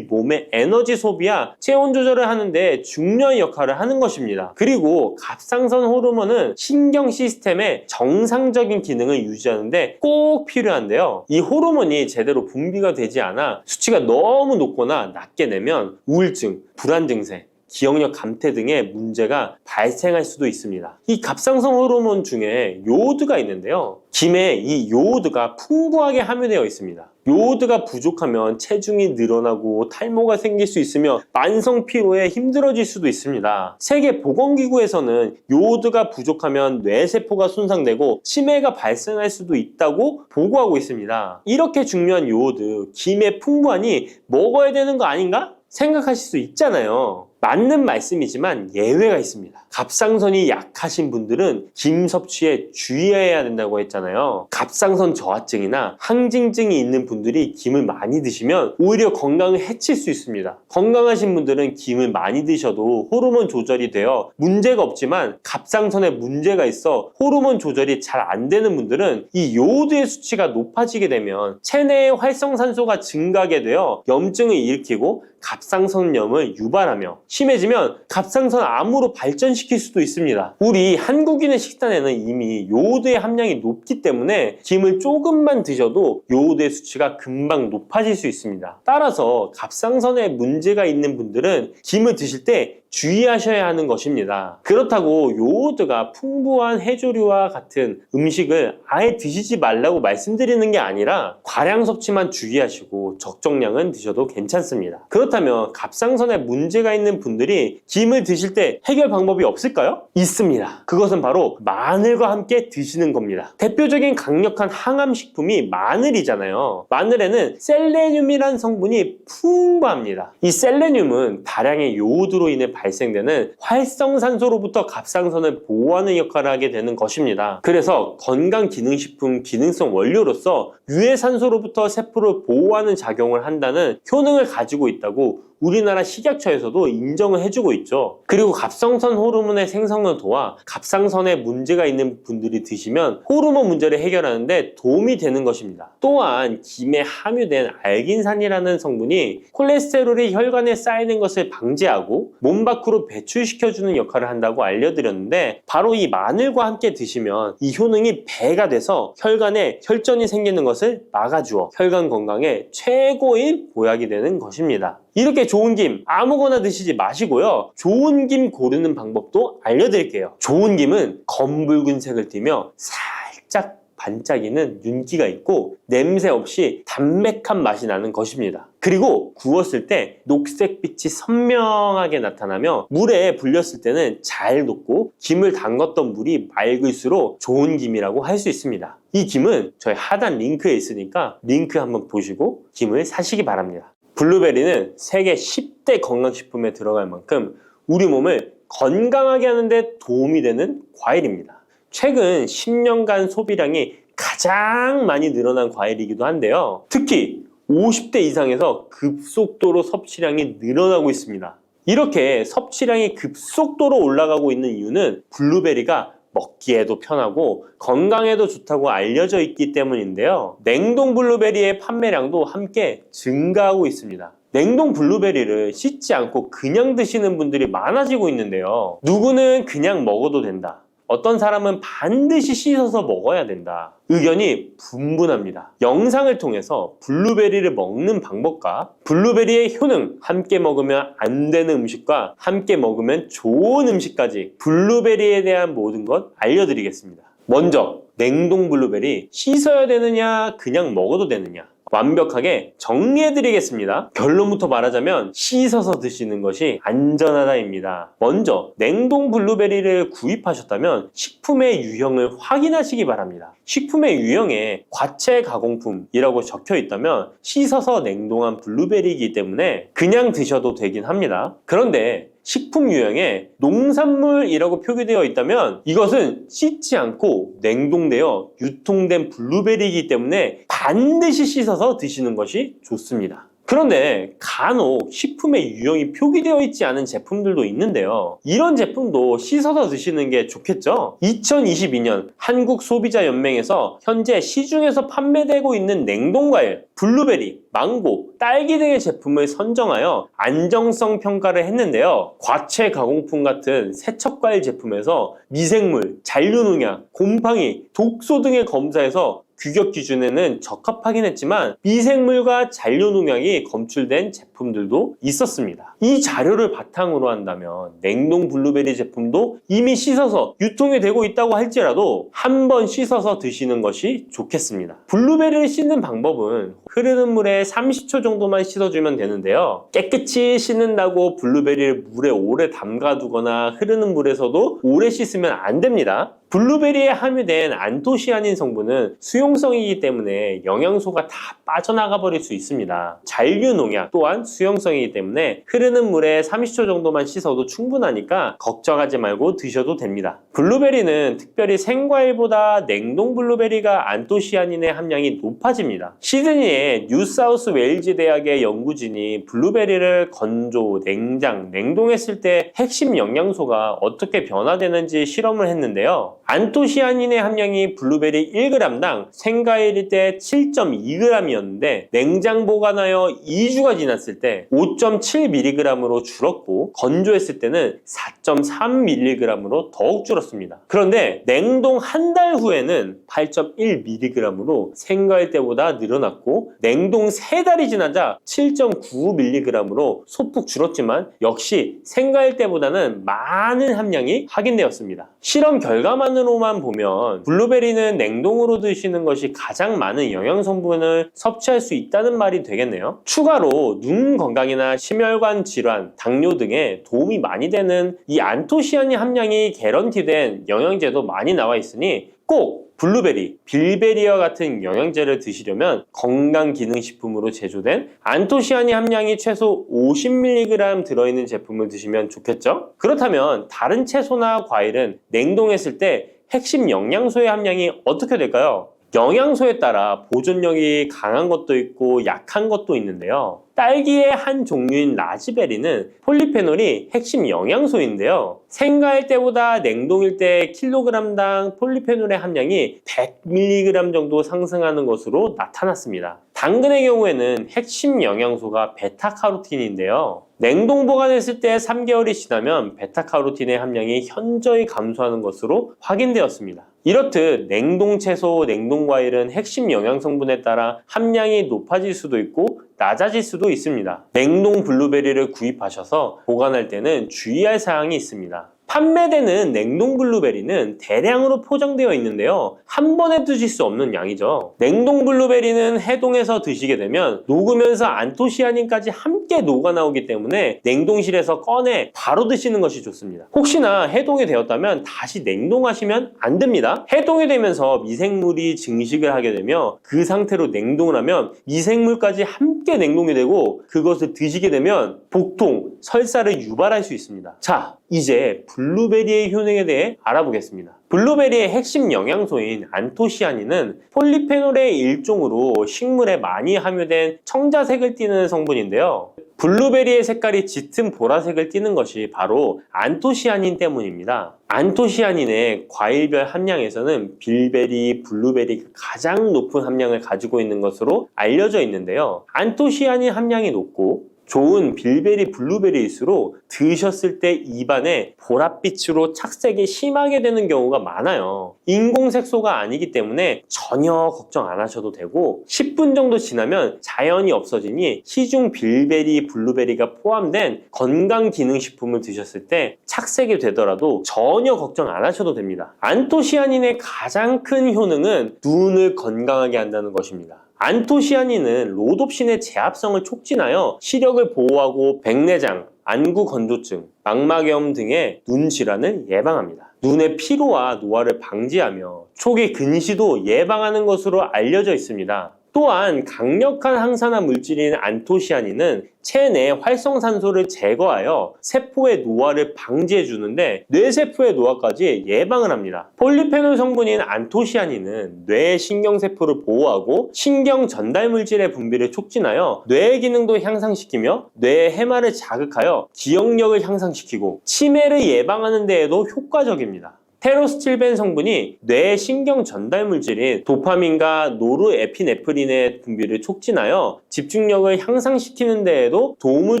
몸의 에너지 소비와 체온 조절을 하는데 중요한 역할을 하는 것입니다. 그리고 갑상선 호르몬은 신경 시스템의 정상적인 기능을 유지하는데 꼭 필요한데요. 이 호르몬이 제대로 분비가 되지 않아 수치가 너무 높거나 낮게 되면 우울증, 불안 증세, 기억력 감퇴 등의 문제가 발생할 수도 있습니다. 이 갑상선 호르몬 중에 요오드가 있는데요. 김에 이 요오드가 풍부하게 함유되어 있습니다. 요오드가 부족하면 체중이 늘어나고 탈모가 생길 수 있으며 만성 피로에 힘들어질 수도 있습니다. 세계보건기구에서는 요오드가 부족하면 뇌세포가 손상되고 치매가 발생할 수도 있다고 보고하고 있습니다. 이렇게 중요한 요오드, 김에 풍부하니 먹어야 되는 거 아닌가? 생각하실 수 있잖아요. 맞는 말씀이지만 예외가 있습니다. 갑상선이 약하신 분들은 김 섭취에 주의해야 된다고 했잖아요. 갑상선 저하증이나 항진증이 있는 분들이 김을 많이 드시면 오히려 건강을 해칠 수 있습니다. 건강하신 분들은 김을 많이 드셔도 호르몬 조절이 되어 문제가 없지만 갑상선에 문제가 있어 호르몬 조절이 잘 안 되는 분들은 이 요오드의 수치가 높아지게 되면 체내의 활성산소가 증가하게 되어 염증을 일으키고 갑상선염을 유발하며 심해지면 갑상선 암으로 발전시킬 수도 있습니다. 우리 한국인의 식단에는 이미 요오드의 함량이 높기 때문에 김을 조금만 드셔도 요오드의 수치가 금방 높아질 수 있습니다. 따라서 갑상선에 문제가 있는 분들은 김을 드실 때 주의하셔야 하는 것입니다. 그렇다고 요오드가 풍부한 해조류와 같은 음식을 아예 드시지 말라고 말씀드리는 게 아니라 과량 섭취만 주의하시고 적정량은 드셔도 괜찮습니다. 그렇다면 갑상선에 문제가 있는 분들이 김을 드실 때 해결 방법이 없을까요? 있습니다. 그것은 바로 마늘과 함께 드시는 겁니다. 대표적인 강력한 항암식품이 마늘이잖아요. 마늘에는 셀레늄이라는 성분이 풍부합니다. 이 셀레늄은 다량의 요오드로 인해 발생되는 활성산소로부터 갑상선을 보호하는 역할을 하게 되는 것입니다. 그래서 건강기능식품 기능성 원료로서 유해산소로부터 세포를 보호하는 작용을 한다는 효능을 가지고 있다고 우리나라 식약처에서도 인정을 해주고 있죠. 그리고 갑상선 호르몬의 생성을 도와 갑상선에 문제가 있는 분들이 드시면 호르몬 문제를 해결하는데 도움이 되는 것입니다. 또한 김에 함유된 알긴산이라는 성분이 콜레스테롤이 혈관에 쌓이는 것을 방지하고 몸 밖으로 배출시켜주는 역할을 한다고 알려드렸는데 바로 이 마늘과 함께 드시면 이 효능이 배가 돼서 혈관에 혈전이 생기는 것을 막아주어 혈관 건강에 최고의 보약이 되는 것입니다. 이렇게 좋은 김 아무거나 드시지 마시고요. 좋은 김 고르는 방법도 알려드릴게요. 좋은 김은 검붉은색을 띠며 살짝 반짝이는 윤기가 있고 냄새 없이 담백한 맛이 나는 것입니다. 그리고 구웠을 때 녹색빛이 선명하게 나타나며 물에 불렸을 때는 잘 녹고 김을 담갔던 물이 맑을수록 좋은 김이라고 할 수 있습니다. 이 김은 저희 하단 링크에 있으니까 링크 한번 보시고 김을 사시기 바랍니다. 블루베리는 세계 10대 건강식품에 들어갈 만큼 우리 몸을 건강하게 하는데 도움이 되는 과일입니다. 최근 10년간 소비량이 가장 많이 늘어난 과일이기도 한데요. 특히 50대 이상에서 급속도로 섭취량이 늘어나고 있습니다. 이렇게 섭취량이 급속도로 올라가고 있는 이유는 블루베리가 먹기에도 편하고 건강에도 좋다고 알려져 있기 때문인데요. 냉동 블루베리의 판매량도 함께 증가하고 있습니다. 냉동 블루베리를 씻지 않고 그냥 드시는 분들이 많아지고 있는데요. 누구는 그냥 먹어도 된다. 어떤 사람은 반드시 씻어서 먹어야 된다. 의견이 분분합니다. 영상을 통해서 블루베리를 먹는 방법과 블루베리의 효능, 함께 먹으면 안 되는 음식과 함께 먹으면 좋은 음식까지 블루베리에 대한 모든 것 알려드리겠습니다. 먼저 냉동 블루베리 씻어야 되느냐 그냥 먹어도 되느냐 완벽하게 정리해드리겠습니다. 결론부터 말하자면 씻어서 드시는 것이 안전하다입니다. 먼저 냉동 블루베리를 구입하셨다면 식품의 유형을 확인하시기 바랍니다. 식품의 유형에 과체 가공품이라고 적혀 있다면 씻어서 냉동한 블루베리이기 때문에 그냥 드셔도 되긴 합니다. 그런데 식품 유형에 농산물이라고 표기되어 있다면 이것은 씻지 않고 냉동되어 유통된 블루베리이기 때문에 반드시 씻어서 드시는 것이 좋습니다. 그런데 간혹 식품의 유형이 표기되어 있지 않은 제품들도 있는데요. 이런 제품도 씻어서 드시는 게 좋겠죠? 2022년 한국소비자연맹에서 현재 시중에서 판매되고 있는 냉동과일, 블루베리, 망고, 딸기 등의 제품을 선정하여 안정성 평가를 했는데요. 과체 가공품 같은 세척과일 제품에서 미생물, 잔류농약, 곰팡이, 독소 등의 검사에서 규격 기준에는 적합하긴 했지만 미생물과 잔류농약이 검출된 제품 제품들도 있었습니다. 이 자료를 바탕으로 한다면 냉동 블루베리 제품도 이미 씻어서 유통이 되고 있다고 할지라도 한번 씻어서 드시는 것이 좋겠습니다. 블루베리를 씻는 방법은 흐르는 물에 30초 정도만 씻어주면 되는데요. 깨끗이 씻는다고 블루베리를 물에 오래 담가두거나 흐르는 물에서도 오래 씻으면 안 됩니다. 블루베리에 함유된 안토시아닌 성분은 수용성이기 때문에 영양소가 다 빠져나가 버릴 수 있습니다. 잔류 농약 또한 수용성이기 때문에 흐르는 물에 30초 정도만 씻어도 충분하니까 걱정하지 말고 드셔도 됩니다. 블루베리는 특별히 생과일보다 냉동 블루베리가 안토시아닌의 함량이 높아집니다. 시드니의 뉴사우스 웨일즈 대학의 연구진이 블루베리를 건조, 냉장, 냉동했을 때 핵심 영양소가 어떻게 변화되는지 실험을 했는데요. 안토시아닌의 함량이 블루베리 1g당 생과일일 때 7.2g이었는데 냉장 보관하여 2주가 지났을 때 5.7mg으로 줄었고 건조했을 때는 4.3mg으로 더욱 줄었습니다. 그런데 냉동 한 달 후에는 8.1mg으로 생과일 때보다 늘어났고 냉동 3달이 지나자 7.9mg으로 소폭 줄었지만 역시 생과일 때보다는 많은 함량이 확인되었습니다. 실험 결과만으로만 보면 블루베리는 냉동으로 드시는 것이 가장 많은 영양 성분을 섭취할 수 있다는 말이 되겠네요. 추가로 눈 건강이나 심혈관 질환, 당뇨 등에 도움이 많이 되는 이 안토시아닌 함량이 개런티된 영양제도 많이 나와 있으니 꼭 블루베리, 빌베리와 같은 영양제를 드시려면 건강기능식품으로 제조된 안토시아닌 함량이 최소 50mg 들어있는 제품을 드시면 좋겠죠? 그렇다면 다른 채소나 과일은 냉동했을 때 핵심 영양소의 함량이 어떻게 될까요? 영양소에 따라 보존력이 강한 것도 있고 약한 것도 있는데요. 딸기의 한 종류인 라즈베리는 폴리페놀이 핵심 영양소인데요. 생과일 때보다 냉동일 때 킬로그램당 폴리페놀의 함량이 100mg 정도 상승하는 것으로 나타났습니다. 당근의 경우에는 핵심 영양소가 베타카로틴인데요. 냉동 보관했을 때 3개월이 지나면 베타카로틴의 함량이 현저히 감소하는 것으로 확인되었습니다. 이렇듯 냉동 채소, 냉동 과일은 핵심 영양 성분에 따라 함량이 높아질 수도 있고 낮아질 수도 있습니다. 냉동 블루베리를 구입하셔서 보관할 때는 주의할 사항이 있습니다. 판매되는 냉동 블루베리는 대량으로 포장되어 있는데요. 한 번에 드실 수 없는 양이죠. 냉동 블루베리는 해동해서 드시게 되면 녹으면서 안토시아닌까지 함께 녹아 나오기 때문에 냉동실에서 꺼내 바로 드시는 것이 좋습니다. 혹시나 해동이 되었다면 다시 냉동하시면 안 됩니다. 해동이 되면서 미생물이 증식을 하게 되며 그 상태로 냉동을 하면 미생물까지 함께 냉동이 되고 그것을 드시게 되면 복통, 설사를 유발할 수 있습니다. 자, 이제 블루베리의 효능에 대해 알아보겠습니다. 블루베리의 핵심 영양소인 안토시아닌은 폴리페놀의 일종으로 식물에 많이 함유된 청자색을 띠는 성분인데요. 블루베리의 색깔이 짙은 보라색을 띠는 것이 바로 안토시아닌 때문입니다. 안토시아닌의 과일별 함량에서는 빌베리, 블루베리가 가장 높은 함량을 가지고 있는 것으로 알려져 있는데요. 안토시아닌 함량이 높고 좋은 빌베리, 블루베리일수록 드셨을 때 입안에 보랏빛으로 착색이 심하게 되는 경우가 많아요. 인공색소가 아니기 때문에 전혀 걱정 안 하셔도 되고 10분 정도 지나면 자연히 없어지니 시중 빌베리, 블루베리가 포함된 건강기능식품을 드셨을 때 착색이 되더라도 전혀 걱정 안 하셔도 됩니다. 안토시아닌의 가장 큰 효능은 눈을 건강하게 한다는 것입니다. 안토시아닌은 로놉신의 제합성을 촉진하여 시력을 보호하고 백내장, 안구 건조증, 망막염 등의 눈 질환을 예방합니다. 눈의 피로와 노화를 방지하며 초기 근시도 예방하는 것으로 알려져 있습니다. 또한 강력한 항산화 물질인 안토시아닌은 체내 활성산소를 제거하여 세포의 노화를 방지해 주는데 뇌세포의 노화까지 예방을 합니다. 폴리페놀 성분인 안토시아닌은 뇌 신경세포를 보호하고 신경 전달 물질의 분비를 촉진하여 뇌의 기능도 향상시키며 뇌의 해마를 자극하여 기억력을 향상시키고 치매를 예방하는 데에도 효과적입니다. 테로스틸벤 성분이 뇌의 신경 전달 물질인 도파민과 노르에피네프린의 분비를 촉진하여 집중력을 향상시키는 데에도 도움을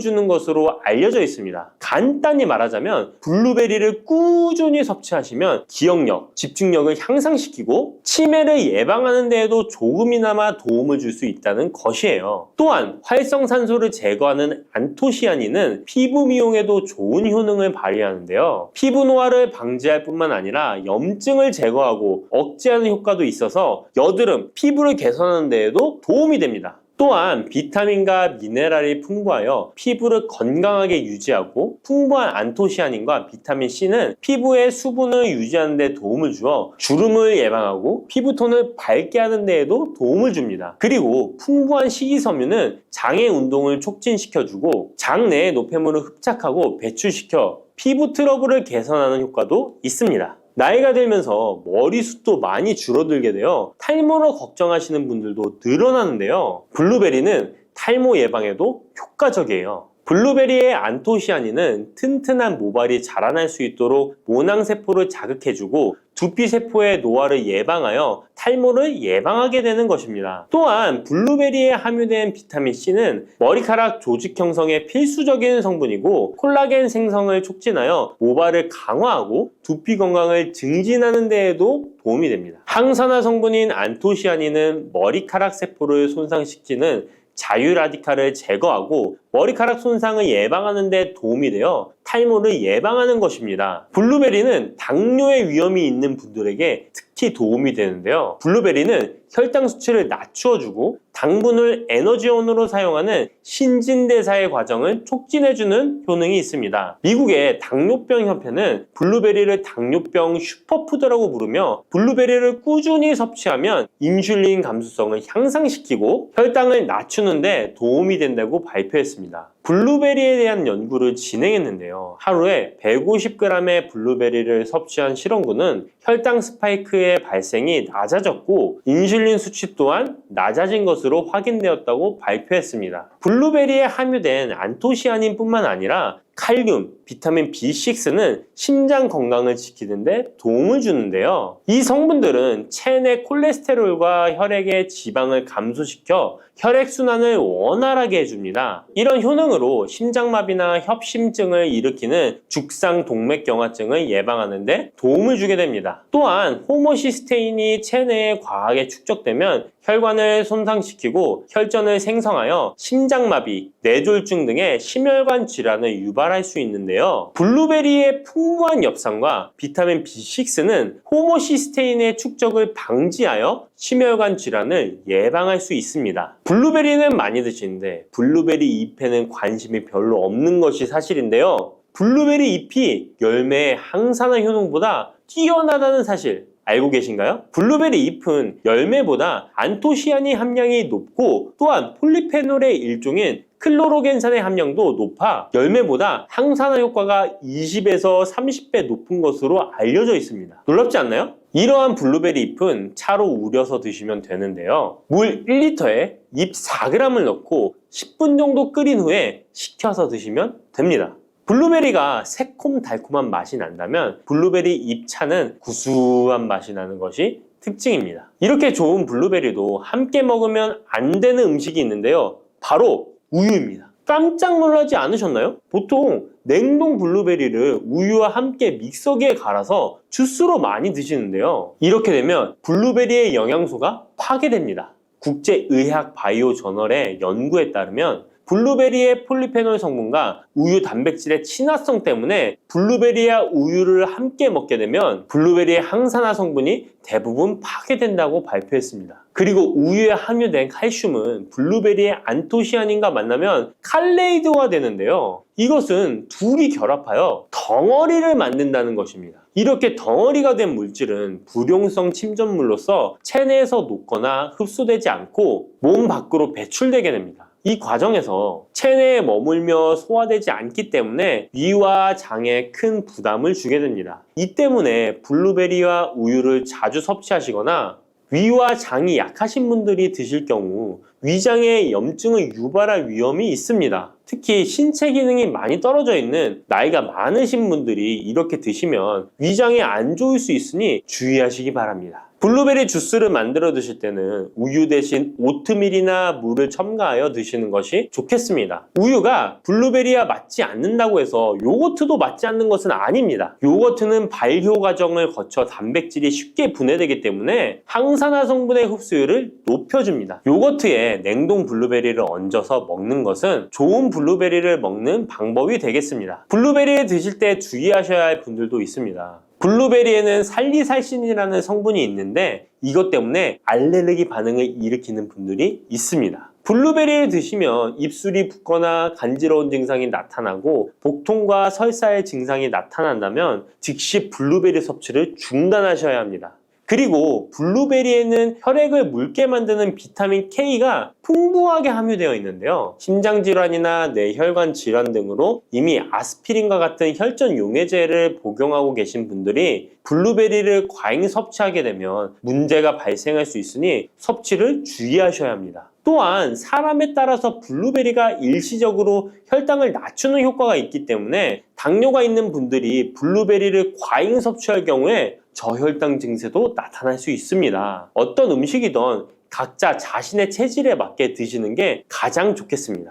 주는 것으로 알려져 있습니다. 간단히 말하자면 블루베리를 꾸준히 섭취하시면 기억력, 집중력을 향상시키고 치매를 예방하는 데에도 조금이나마 도움을 줄 수 있다는 것이에요. 또한 활성산소를 제거하는 안토시아닌은 피부 미용에도 좋은 효능을 발휘하는데요. 피부 노화를 방지할 뿐만 아니라 염증을 제거하고 억제하는 효과도 있어서 여드름, 피부를 개선하는 데에도 도움이 됩니다. 또한 비타민과 미네랄이 풍부하여 피부를 건강하게 유지하고 풍부한 안토시아닌과 비타민 C는 피부의 수분을 유지하는 데 도움을 주어 주름을 예방하고 피부톤을 밝게 하는 데에도 도움을 줍니다. 그리고 풍부한 식이섬유는 장의 운동을 촉진시켜주고 장 내의 노폐물을 흡착하고 배출시켜 피부 트러블을 개선하는 효과도 있습니다. 나이가 들면서 머리숱도 많이 줄어들게 되어 탈모로 걱정하시는 분들도 늘어나는데요. 블루베리는 탈모 예방에도 효과적이에요. 블루베리의 안토시아닌은 튼튼한 모발이 자라날 수 있도록 모낭세포를 자극해주고 두피세포의 노화를 예방하여 탈모를 예방하게 되는 것입니다. 또한 블루베리에 함유된 비타민C는 머리카락 조직 형성에 필수적인 성분이고 콜라겐 생성을 촉진하여 모발을 강화하고 두피 건강을 증진하는 데에도 도움이 됩니다. 항산화 성분인 안토시아닌은 머리카락 세포를 손상시키는 자유라디칼을 제거하고 머리카락 손상을 예방하는 데 도움이 되어 탈모를 예방하는 것입니다. 블루베리는 당뇨의 위험이 있는 분들에게 특히 도움이 되는데요. 블루베리는 혈당 수치를 낮추어주고 당분을 에너지원으로 사용하는 신진대사의 과정을 촉진해주는 효능이 있습니다. 미국의 당뇨병 협회는 블루베리를 당뇨병 슈퍼푸드라고 부르며 블루베리를 꾸준히 섭취하면 인슐린 감수성을 향상시키고 혈당을 낮추는 데 도움이 된다고 발표했습니다. 블루베리에 대한 연구를 진행했는데요. 하루에 150g의 블루베리를 섭취한 실험군은 혈당 스파이크의 발생이 낮아졌고 인슐린 수치 또한 낮아진 것으로 확인되었다고 발표했습니다. 블루베리에 함유된 안토시아닌뿐만 아니라 칼륨, 비타민 B6는 심장 건강을 지키는데 도움을 주는데요. 이 성분들은 체내 콜레스테롤과 혈액의 지방을 감소시켜 혈액순환을 원활하게 해줍니다. 이런 효능으로 심장마비나 협심증을 일으키는 죽상동맥경화증을 예방하는 데 도움을 주게 됩니다. 또한 호모시스테인이 체내에 과하게 축적되면 혈관을 손상시키고 혈전을 생성하여 심장마비, 뇌졸중 등의 심혈관 질환을 유발할 수 있는데요. 블루베리의 풍부한 엽산과 비타민 B6는 호모시스테인의 축적을 방지하여 심혈관 질환을 예방할 수 있습니다. 블루베리는 많이 드시는데 블루베리 잎에는 관심이 별로 없는 것이 사실인데요. 블루베리 잎이 열매의 항산화 효능보다 뛰어나다는 사실 알고 계신가요? 블루베리 잎은 열매보다 안토시아닌 함량이 높고 또한 폴리페놀의 일종인 클로로겐산의 함량도 높아 열매보다 항산화 효과가 20에서 30배 높은 것으로 알려져 있습니다. 놀랍지 않나요? 이러한 블루베리 잎은 차로 우려서 드시면 되는데요. 물 1리터에 잎 4g을 넣고 10분 정도 끓인 후에 식혀서 드시면 됩니다. 블루베리가 새콤달콤한 맛이 난다면 블루베리 잎차는 구수한 맛이 나는 것이 특징입니다. 이렇게 좋은 블루베리도 함께 먹으면 안 되는 음식이 있는데요. 바로 우유입니다. 깜짝 놀라지 않으셨나요? 보통 냉동 블루베리를 우유와 함께 믹서기에 갈아서 주스로 많이 드시는데요. 이렇게 되면 블루베리의 영양소가 파괴됩니다. 국제의학 바이오 저널의 연구에 따르면 블루베리의 폴리페놀 성분과 우유 단백질의 친화성 때문에 블루베리와 우유를 함께 먹게 되면 블루베리의 항산화 성분이 대부분 파괴된다고 발표했습니다. 그리고 우유에 함유된 칼슘은 블루베리의 안토시아닌과 만나면 칼레이드화 되는데요. 이것은 둘이 결합하여 덩어리를 만든다는 것입니다. 이렇게 덩어리가 된 물질은 불용성 침전물로서 체내에서 녹거나 흡수되지 않고 몸 밖으로 배출되게 됩니다. 이 과정에서 체내에 머물며 소화되지 않기 때문에 위와 장에 큰 부담을 주게 됩니다. 이 때문에 블루베리와 우유를 자주 섭취하시거나 위와 장이 약하신 분들이 드실 경우 위장에 염증을 유발할 위험이 있습니다. 특히 신체 기능이 많이 떨어져 있는 나이가 많으신 분들이 이렇게 드시면 위장에 안 좋을 수 있으니 주의하시기 바랍니다. 블루베리 주스를 만들어 드실 때는 우유 대신 오트밀이나 물을 첨가하여 드시는 것이 좋겠습니다. 우유가 블루베리와 맞지 않는다고 해서 요거트도 맞지 않는 것은 아닙니다. 요거트는 발효 과정을 거쳐 단백질이 쉽게 분해되기 때문에 항산화 성분의 흡수율을 높여줍니다. 요거트에 냉동 블루베리를 얹어서 먹는 것은 좋은 블루베리를 먹는 방법이 되겠습니다. 블루베리를 드실 때 주의하셔야 할 분들도 있습니다. 블루베리에는 살리살신이라는 성분이 있는데 이것 때문에 알레르기 반응을 일으키는 분들이 있습니다. 블루베리를 드시면 입술이 붓거나 간지러운 증상이 나타나고 복통과 설사의 증상이 나타난다면 즉시 블루베리 섭취를 중단하셔야 합니다. 그리고 블루베리에는 혈액을 묽게 만드는 비타민 K가 풍부하게 함유되어 있는데요. 심장질환이나 뇌혈관 질환 등으로 이미 아스피린과 같은 혈전 용해제를 복용하고 계신 분들이 블루베리를 과잉 섭취하게 되면 문제가 발생할 수 있으니 섭취를 주의하셔야 합니다. 또한 사람에 따라서 블루베리가 일시적으로 혈당을 낮추는 효과가 있기 때문에 당뇨가 있는 분들이 블루베리를 과잉 섭취할 경우에 저혈당 증세도 나타날 수 있습니다. 어떤 음식이든 각자 자신의 체질에 맞게 드시는 게 가장 좋겠습니다.